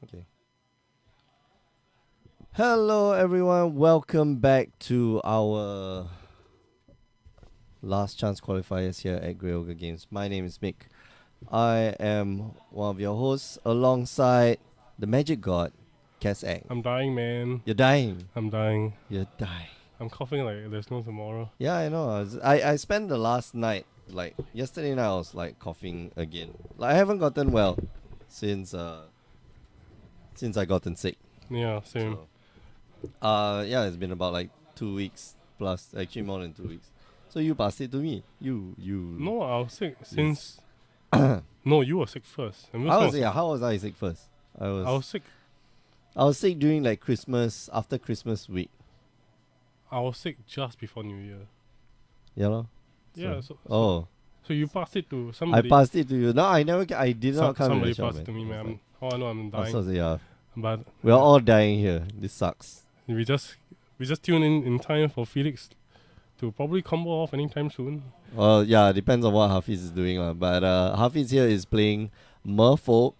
Okay. Hello, everyone. Welcome back to our last chance qualifiers here at Grey Ogre Games. My name is Mick. I am one of your hosts alongside the magic god, Cass Egg. I'm dying, man. You're dying. I'm dying. You're dying. I'm coughing like there's no tomorrow. Yeah, I know. I spent the last night, like yesterday night, I was like coughing again. Like I haven't gotten well since I gotten sick. Yeah, same. Yeah, it's been about like 2 weeks plus, actually more than 2 weeks. So you passed it to me. You. No, I was sick since. No, you were sick first. And How was I sick first? I was sick. I was sick during like Christmas, after Christmas week. I was sick just before New Year. Yeah, lor. Yeah. Oh, So you passed it to somebody. I passed it to you. No, I never. I did not come. Somebody in the shop, passed it to me, man. I know I'm dying. Yeah, But we're all dying here. This sucks. we just tune in time for Felix to probably combo off anytime soon. Well, yeah, depends on what Hafiz is doing, but Hafiz here is playing Merfolk.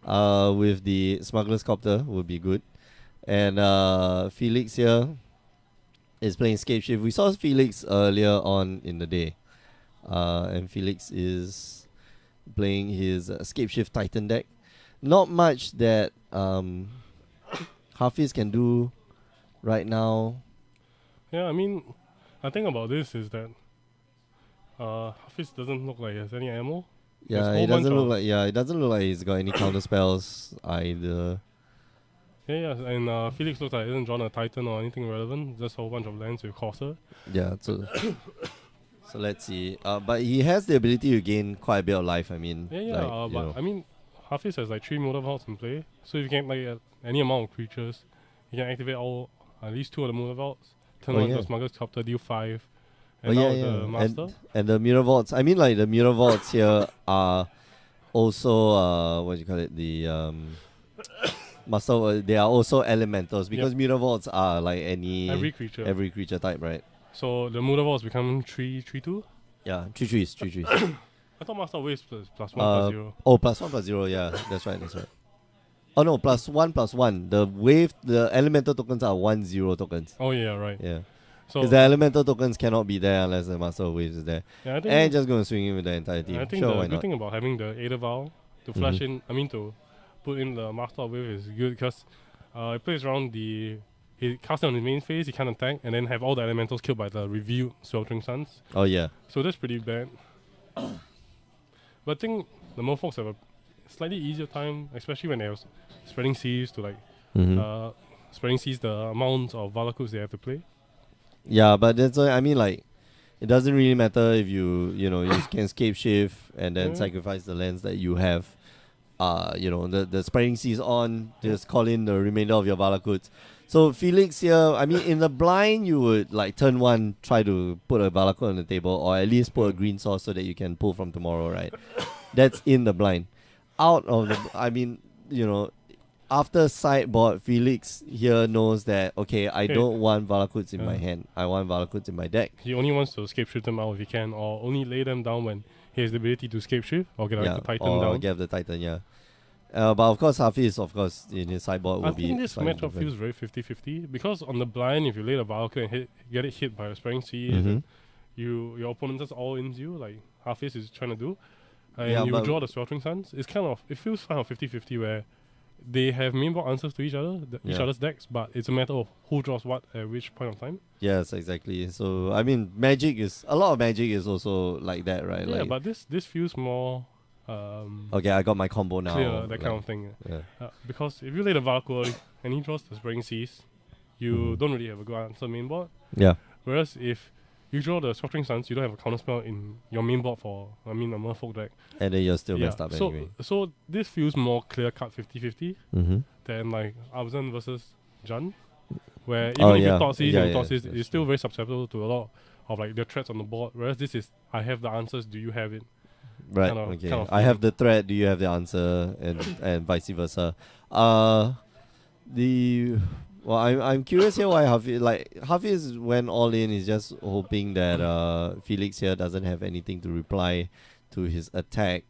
With the Smuggler's Copter would be good, and Felix here is playing Scapeshift. We saw Felix earlier on in the day, and Felix is playing his Scapeshift Titan deck. Not much that Hafiz can do right now. Yeah, I mean, I think about this is that Hafiz doesn't look like he has any ammo. Yeah, it doesn't look like. Yeah, it doesn't look like he's got any counter spells either. Yeah, and Felix looks like he hasn't drawn a Titan or anything relevant. Just a whole bunch of lands with Corsair. Yeah, so let's see. But he has the ability to gain quite a bit of life. I mean, I mean, Hafiz has like 3 Motor Vaults in play, so if you can like any amount of creatures, you can activate at least 2 of the Motor Vaults. Turn on the Smuggler's Copter, deal 5. And the Master. And the Mirror Vaults. I mean, like the Mirror Vaults here are also what do you call it? The Master. They are also elementals because Mirror Vaults are like every creature type, right? So the Motor Vaults become 3/3/2. Yeah, 3/3. I thought Master Waves +1/+0. Oh, +1/+0. Yeah, that's right. Oh no, +1/+1. The elemental tokens are 1/0 tokens. Oh yeah, right. Yeah. Because the elemental tokens cannot be there unless the Master of Waves is there. Yeah, and just going to swing in with the entire team. I think the good thing about having the Aether Vial to flash in, to put in the Master of Waves is good because it plays around he casts it on his main phase, he can't attack, and then have all the elementals killed by the revealed Sweltering Suns. Oh yeah. So that's pretty bad. But I think the Merfolks have a slightly easier time, especially when they're spreading seas to spreading seas the amount of Valakuts they have to play. Yeah, but that's why I mean, like, it doesn't really matter if you can Scapeshift and then sacrifice the lands that you have. The spreading seas on, just call in the remainder of your Valakuts. So Felix here, I mean, in the blind you would like turn 1 try to put a Valakut on the table, or at least put a green source so that you can pull from tomorrow, right? That's in the blind. Out of the, after sideboard, Felix here knows that, okay, I don't want Valakuts in my hand. I want Valakuts in my deck. He only wants to Scapeshift them out if he can, or only lay them down when he has the ability to Scapeshift, or get the Titan down. Or get the Titan, yeah. But of course, Hafiz, in his sideboard will be... I think this matchup feels very 50-50, because on the blind, if you lay the Valakut and get it hit by a Spreading Sea, your opponent just all-ins you, like Hafiz is trying to do, and you draw the Sweltering Suns. It feels kind of 50-50 where they have mainboard answers to each other's decks, but it's a matter of who draws what at which point of time. Yes, exactly. So I mean, a lot of Magic is also like that, right? Yeah, but this feels more okay, I got my combo now. Clear, that kind of thing. Yeah. Because if you lay the Valkyrie and he draws the Spreading Seas, you don't really have a good answer mainboard. Yeah. Whereas if you draw the Sweltering Suns, you don't have a counterspell in your mainboard for a Merfolk deck. And then you're still messed up anyway. So this feels more clear-cut 50-50 than like Abzan versus Jan, where even if you thought it's still very susceptible to a lot of like the threats on the board. Whereas this is, I have the answers, do you have it? Right. Kind of I have the threat, do you have the answer, and vice versa. Well, I'm curious here why Hafiz went all in. Is just hoping that Felix here doesn't have anything to reply to his attack.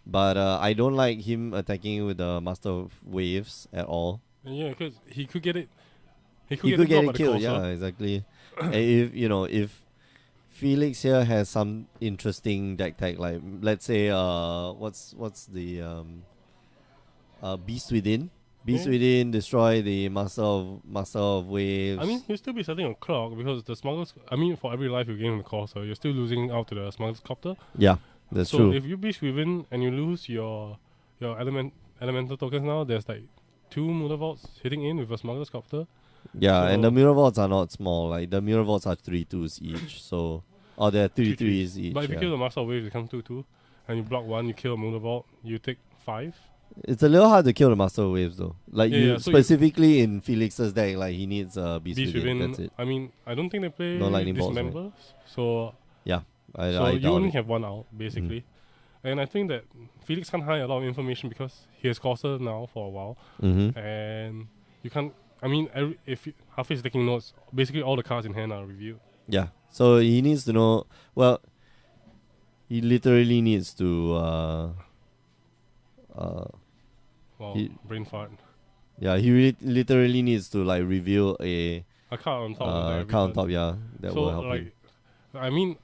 But I don't like him attacking with the Master of Waves at all. Yeah, because he could get it. He He could get it killed. Yeah, exactly. And if Felix here has some interesting deck tag, like let's say what's the Beast Within. Beast Within destroy the Master of Waves. I mean, you'll still be setting a clock because the smugglers. I mean, for every life you gain in the course, so you're still losing out to the smuggler's copter. Yeah, that's so true. So if you Beast Within and you lose your elemental tokens now, there's like 2 Muda Vaults hitting in with a smuggler's copter. Yeah, so and the Mirror Vaults are not small. Like the Mirror Vaults are 3/2s each. So they're 3/3s each. But if you kill the Master of Waves, it comes 2/2, and you block 1, you kill a Muda Vault, you take 5. It's a little hard to kill the Master of Waves though. Like so specifically in Felix's deck, like he needs Beast Within. That's it. I mean, I don't think they play lightning bolts, Dismembers, right? so yeah, so you only have 1 out basically. And I think that Felix can't hide a lot of information because he has Corsair now for a while, and you can't. I mean, if Hafiz is taking notes, basically all the cards in hand are reviewed. Yeah, so he needs to know. Well, he literally needs to. Brain fart. Yeah, he literally needs to like reveal a card on top. Card on top, yeah, that will help him. I mean,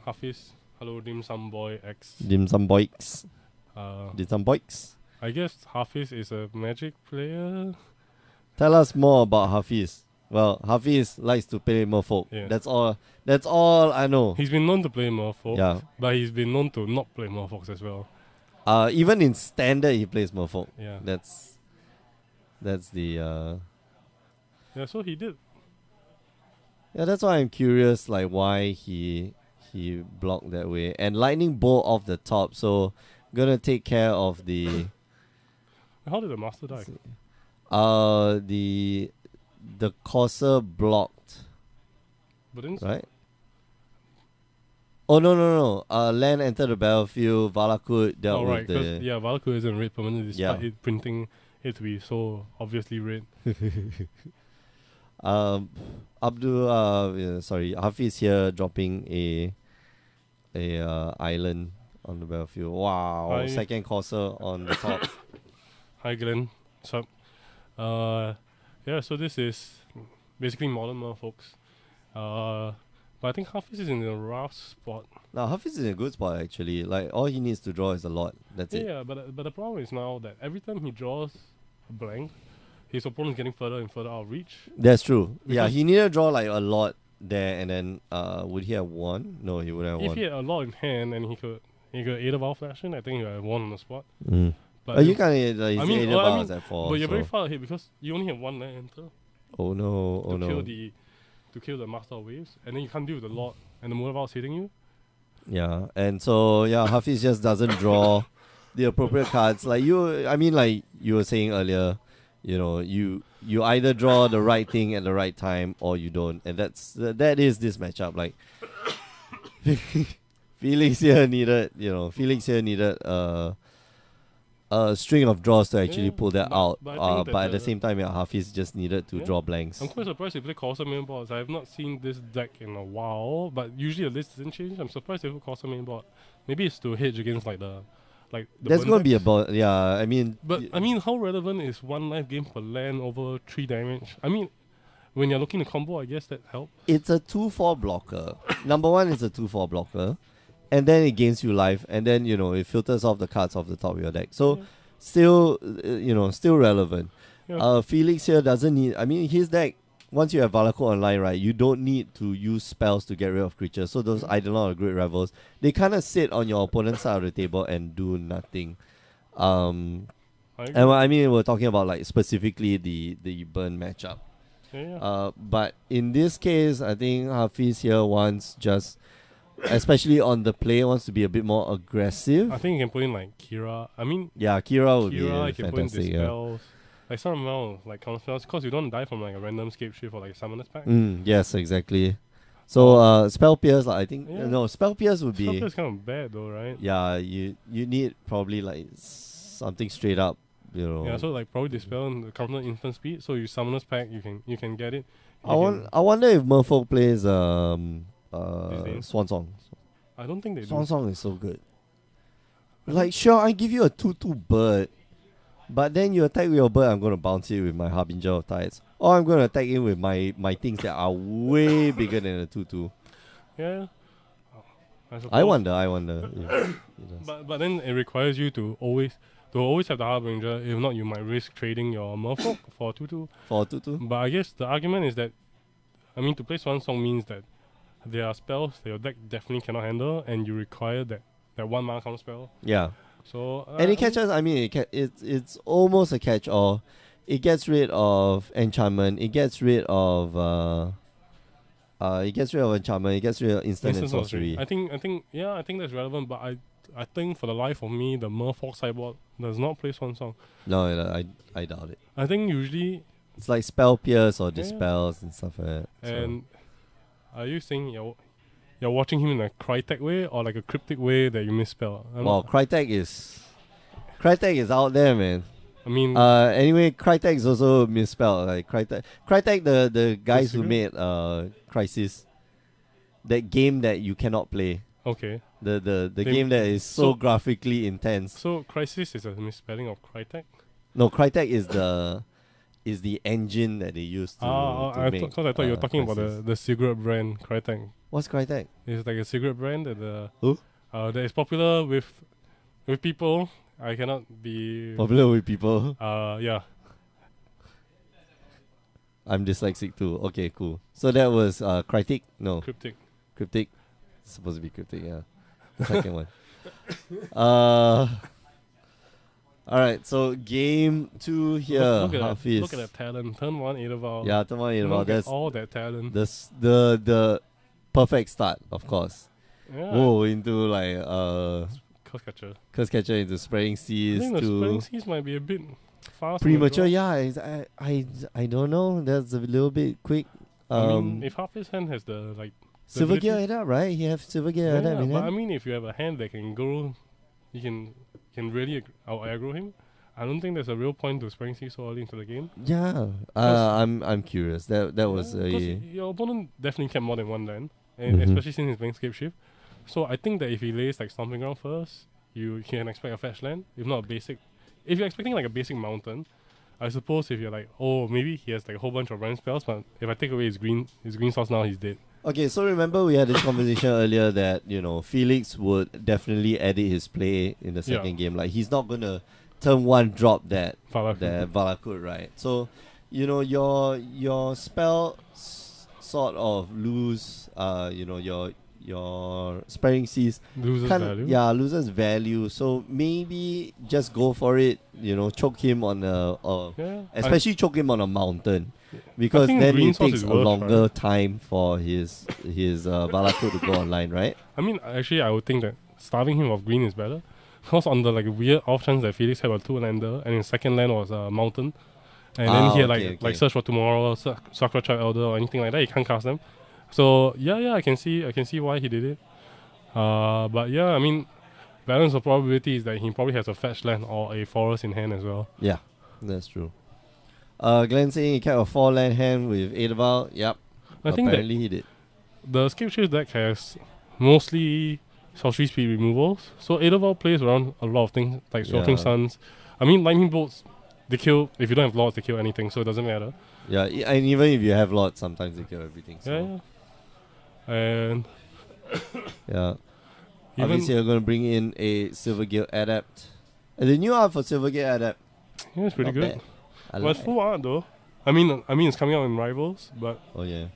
Hafiz. Hello, Dim Sum Boy X. Dim Sum Boys. Dim Sum Boys. I guess Hafiz is a Magic player. Tell us more about Hafiz. Well, Hafiz likes to play Merfolk. Yeah. That's all I know. He's been known to play Merfolk, but he's been known to not play Merfolks as well. Even in standard, he plays Merfolk. Yeah, that's the. Yeah, so he did. Yeah, that's why I'm curious, like why he blocked that way, and lightning bolt off the top. So, gonna take care of the. How did the master die? The Corsair blocked. But then right? Oh no! Land entered the battlefield. Valakut dealt with the. Yeah, Valakut isn't red permanent despite it printing it to be so obviously red. Hafiz here dropping a island on the battlefield. Wow, Hi. Second Corsair on the top. Hi Glenn, what's up? Yeah, so this is basically modern Merfolks. But I think Hafiz is in a rough spot. No, Hafiz is in a good spot actually. Like all he needs to draw is a lot. That's it. Yeah, but the problem is now that every time he draws a blank, his opponent's getting further and further out of reach. That's true. Yeah, he needed to draw like a lot there, and then would he have won? No, he wouldn't have won. If he had a lot in hand and he could Aether Vial Fashion, I think he would have won on the spot. But you can't Aether Vials at 4. But you're very far ahead because you only have 1 land enter. Oh no! To kill the Master of Waves, and then you can't deal with the Lord and the Muda Vault's hitting you. Yeah, and so Hafiz just doesn't draw the appropriate cards. Like you were saying earlier, you either draw the right thing at the right time or you don't, and that is this matchup. Like Felix here needed a string of draws to actually pull that out. But at the same time, Hafiz just needed to draw blanks. I'm quite surprised they play Corsair main boards. I have not seen this deck in a while, but usually the list doesn't change. I'm surprised they put Corsair main board. Maybe it's to hedge against the That's going to be about, I mean... But, how relevant is 1 life gain per land over 3 damage? I mean, when you're looking to combo, I guess that helps. It's a 2/4 blocker. Number 1 is a 2/4 blocker. And then it gains you life, and then it filters off the cards off the top of your deck. So, still relevant. Yeah. Felix here doesn't need. I mean, his deck. Once you have Valakut online, right, you don't need to use spells to get rid of creatures. So those Eidolon or Great Revels, they kind of sit on your opponent's side of the table and do nothing. And we're talking about like specifically the burn matchup. Yeah. But in this case, I think Hafiz here wants just. Especially on the play, wants to be a bit more aggressive. I think you can put in like Kira. Kira would be fantastic. You can put in Dispels. Like some amount of like counter spells, because you don't die from like a random Scapeshift or like a Summoner's Pact. Yes, exactly. So Spell Pierce, I think Spell Pierce would be. Spell Pierce kind of bad though, right? Yeah, you need probably like something straight up, Yeah, so like probably Dispel and counter instant speed. So you Summoner's Pact, you can get it. I wonder if Merfolk plays Swan Song. I don't think they do. Swan Song is so good. Like, sure, I give you a 2/2 bird, but then you attack with your bird, I'm going to bounce it with my Harbinger of Tides. Or I'm going to attack it with my things that are way bigger than a 2/2. Yeah. I wonder. But then it requires you to always have the Harbinger. If not, you might risk trading your Merfolk for 2/2. For 2/2? But I guess the argument is that, I mean, to play Swan Song means that there are spells that your deck definitely cannot handle, and you require that 1 mana counter spell. Yeah. So and it catches. I mean, it's almost a catch-all. It gets rid of enchantment. It gets rid of enchantment. It gets rid of instant and sorcery. I think that's relevant. But I think for the life of me, the Merfolk sideboard does not play Swan Song. No, I doubt it. I think usually it's like Spell Pierce or Dispels and stuff like that. And are you saying you're watching him in a Crytek way or like a cryptic way that you misspell? Well, Crytek is out there, man. I mean, anyway, Crytek is also misspelled. Like Crytek, the guys who made Crisis, that game that you cannot play. Okay. The game that is so graphically intense. So Crisis is a misspelling of Crytek? No, Crytek is the engine that they use to make. Because I thought you were talking Crisis. about the cigarette brand Crytek. What's Crytek? It's like a cigarette brand that that is popular with people. I cannot be popular with people. Yeah. I'm dyslexic too. Okay, cool. So that was Crytek? No. Cryptic. It's supposed to be Cryptic, yeah. The second one. Alright, so game 2 here. Look at that talent. Turn 1 Edelval. Yeah, turn 1 Edelval. That's all that talent. The perfect start, of course. Yeah. Whoa, into like Curse Catcher into Spreading Seas. I think the Spreading Seas might be a bit fast. Premature, yeah. I don't know. That's a little bit quick. I mean, if half his hand has the Silver Gear Adapt, right? He has Silver Gear Adapt in but hand. I mean, if you have a hand that can go, you can really out aggro him. I don't think there's a real point to Spreading Seas so early into the game. Yeah, I'm curious. That was your opponent definitely kept more than one land, and especially since he's playing Scapeshift. So I think that if he lays like Stomping Ground first, you can expect a fetch land. If not a basic, if you're expecting like a basic mountain, I suppose if you're like, oh, maybe he has like a whole bunch of run spells, but if I take away his green source now, he's dead. Okay, so remember we had this conversation earlier that, Felix would definitely edit his play in the second game. Like, he's not going to turn 1 drop that Valakut, right? So, your spell sort of lose, your Spreading Seas loses value. Yeah, loses value. So maybe just go for it. Choke him on especially choke him on a mountain, because then it takes a longer time for his Valakut to go online, right? I mean, actually, I would think that starving him of green is better, because on the weird off chance that Felix had a 2-lander and his second land was a mountain, and then he had like Search for Tomorrow, Sakura Tribe Elder or anything like that, he can't cast them. So yeah, I can see why he did it. But yeah, I mean, balance of probability is that he probably has a fetch land or a forest in hand as well. Yeah, that's true. Glenn saying he kept a 4-land hand with Edelval. Yep. I think apparently he did. The Scapeshift deck has mostly sorcery speed removals. So Edelval plays around a lot of things like Sweltering Suns. I mean, lightning bolts, they kill, if you don't have lords, they kill anything, so it doesn't matter. Yeah, and even if you have lords, sometimes they kill everything. So. Yeah. And yeah. Obviously, you're going to bring in a Silver Gear Adept. And the new art for Silver Gear Adept. Yeah, it's pretty good. But it's full art though. I mean, it's coming out in Rivals, but oh yeah.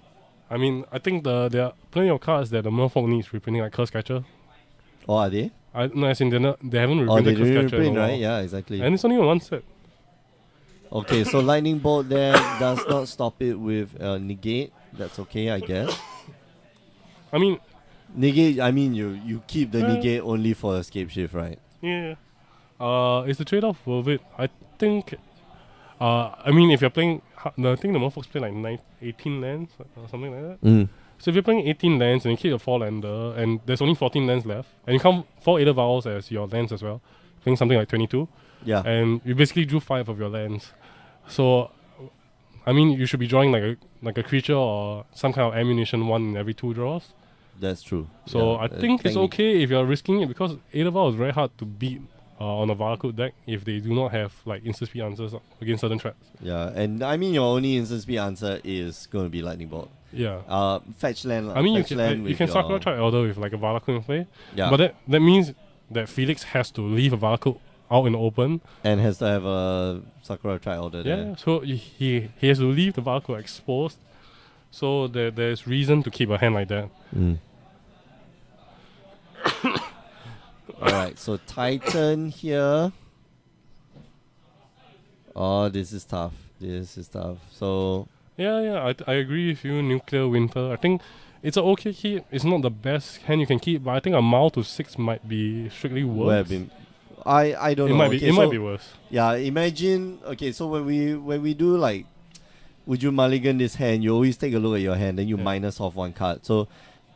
I mean, I think there are plenty of cards that the Merfolk needs reprinting, like Curse Catcher. Oh, are they? No, as in they haven't reprinted Curse Catcher in a while. Right? Yeah, exactly. And it's only on one set. Okay, so Lightning Bolt there does not stop it with Negate. That's okay, I guess. I mean, Negate, you keep the Negate only for Scapeshift, right? Yeah. Is the trade-off worth it? I think, if you're playing, I think the Merfolks play like 18 lands or something like that. So if you're playing 18 lands and you keep a 4-lander and there's only 14 lands left, and you count 4 Edelvals as your lands as well, playing something like 22, and you basically drew 5 of your lands. So, you should be drawing like a creature or some kind of ammunition 1 in every 2 draws. That's true. So I think it's okay if you're risking it, because Aetherval is very hard to beat on a Valakut deck if they do not have like instant speed answers against certain traps. Yeah, and I mean your only instant speed answer is going to be Lightning Bolt. Yeah. Fetch land. I mean you can Sakura Tribe Elder with like a Valakut in play. Yeah. But that means that Felix has to leave a Valakut out in the open. And has to have a Sakura Tribe Elder there. Yeah, so he has to leave the Valakut exposed. So there's reason to keep a hand like that. Alright, so Titan here. Oh, this is tough. So Yeah, I agree with you, Nuclear Winter. I think it's an okay keep. It's not the best hand you can keep, but I think a Mao to 6 might be strictly worse. I don't know. It might be worse. Yeah, imagine. Okay, so when we do like, would you mulligan this hand? You always take a look at your hand, then you minus off one card. So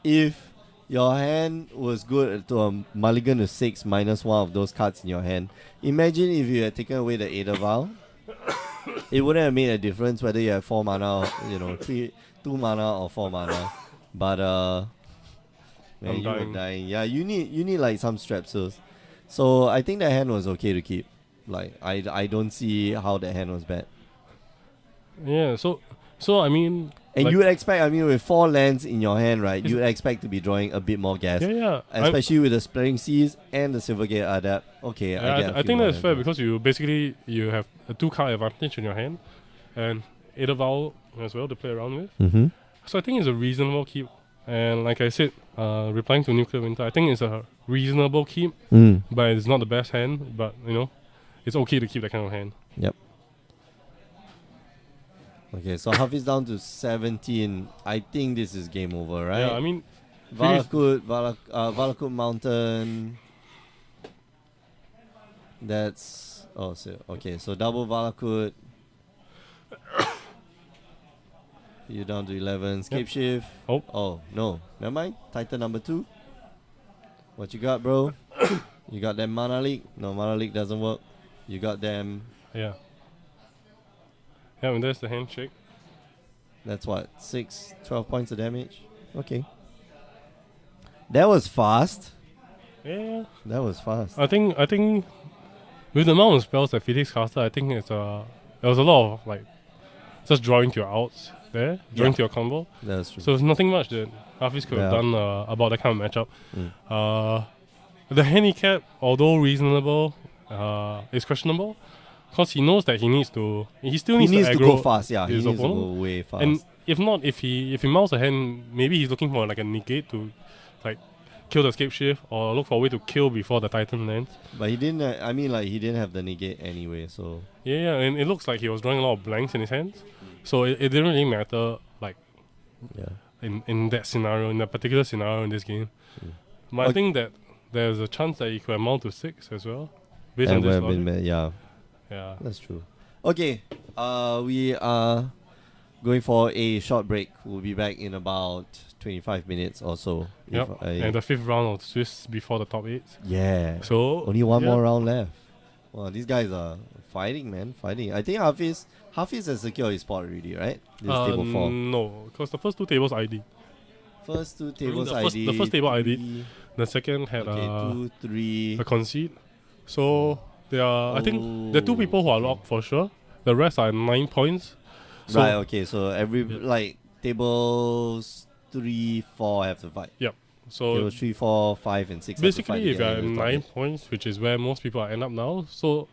if your hand was good to a mulligan to 6 minus one of those cards in your hand, imagine if you had taken away the Aetherval. It wouldn't have made a difference whether you have 4 mana or 2 mana or 4 mana. But man, you were dying. Yeah, you need like some strepsils. So I think that hand was okay to keep. Like I don't see how that hand was bad. Yeah, so I mean, and like, you would expect, with 4 lands in your hand, right? You would expect to be drawing a bit more gas. Yeah. Especially with the Spreading Seas and the Silvergate Adept. Okay, yeah, I think that's fair, because you have a 2-card advantage in your hand, and Aetherval as well to play around with. So I think it's a reasonable keep. And like I said, replying to Nuclear Winter, I think it's a reasonable keep, but it's not the best hand. But it's okay to keep that kind of hand. Yep. Okay, so Huff is down to 17. I think this is game over, right? Yeah, I mean, Valakut Mountain. That's okay. So double Valakut. You're down to 11. Scapeshift. Yep. Oh no, never mind. Titan number 2. What you got, bro? You got them Mana Leak? No, Mana Leak doesn't work. You got them. Yeah. Yeah, and there's the handshake. That's what, 12 points of damage? Okay. That was fast. Yeah. That was fast. I think with the amount of spells that Felix casted, I think there was a lot of like just drawing to your outs there, drawing to your combo. That's true. So there's nothing much that Hafiz could have done about that kind of matchup. The handicap, although reasonable, is questionable. Because he knows that he still needs to go fast, yeah. He needs opponent. to go way fast. And if not, if he mounts a hand, maybe he's looking for like a negate to like kill the Scapeshift, or look for a way to kill before the Titan lands. But he didn't. He didn't have the negate anyway. So yeah, and it looks like he was drawing a lot of blanks in his hands. So it didn't really matter, like, in that scenario, in that particular scenario in this game. But I think that there's a chance that he could amount to 6 as well, based on this logic. Yeah, that's true. Okay, we are going for a short break. We'll be back in about 25 minutes or so. Yep. And the 5th round of Swiss before the top 8. Yeah. So only one more round left. Well, these guys are fighting, man. Fighting. I think Hafiz has secured his spot already, right? This table 4. No, because the first 2 tables ID. First 2 tables ID. The first table ID. The second had 2, 3. a concede. So there are, I think, there are 2 people who are locked for sure. The rest are 9 points. So right. Okay. So tables 3, 4 have to fight. Yep. So tables 3, 4, 5, and 6. Basically, if you're at 9 points, which is where most people are end up now. So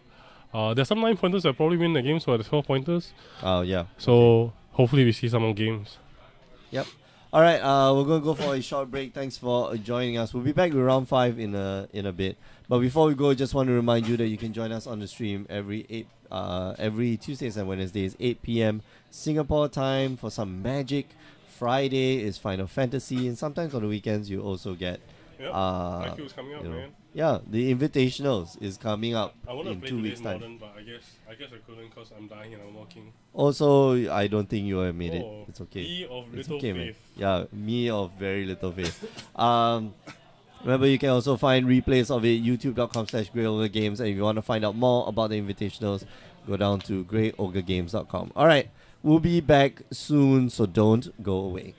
there's some 9 pointers that probably win the game. So there's 12 pointers. Oh yeah. So hopefully we see some more games. Yep. All right, we're going to go for a short break. Thanks for joining us. We'll be back with round 5 in a bit. But before we go, just want to remind you that you can join us on the stream every Tuesdays and Wednesdays, 8 p.m. Singapore time for some magic. Friday is Final Fantasy, and sometimes on the weekends you also get. IQ is coming up, man. Yeah, the Invitationals is coming up in 2 weeks' time. Modern, but I guess I couldn't because I'm dying and I'm walking. Also, I don't think you have made it. It's okay. Me of it's little okay, faith. Man. Yeah, me of very little faith. Remember, you can also find replays of it, youtube.com/GreyOgreGames. And if you want to find out more about the Invitationals, go down to GreyOgreGames.com. All right, we'll be back soon, so don't go away.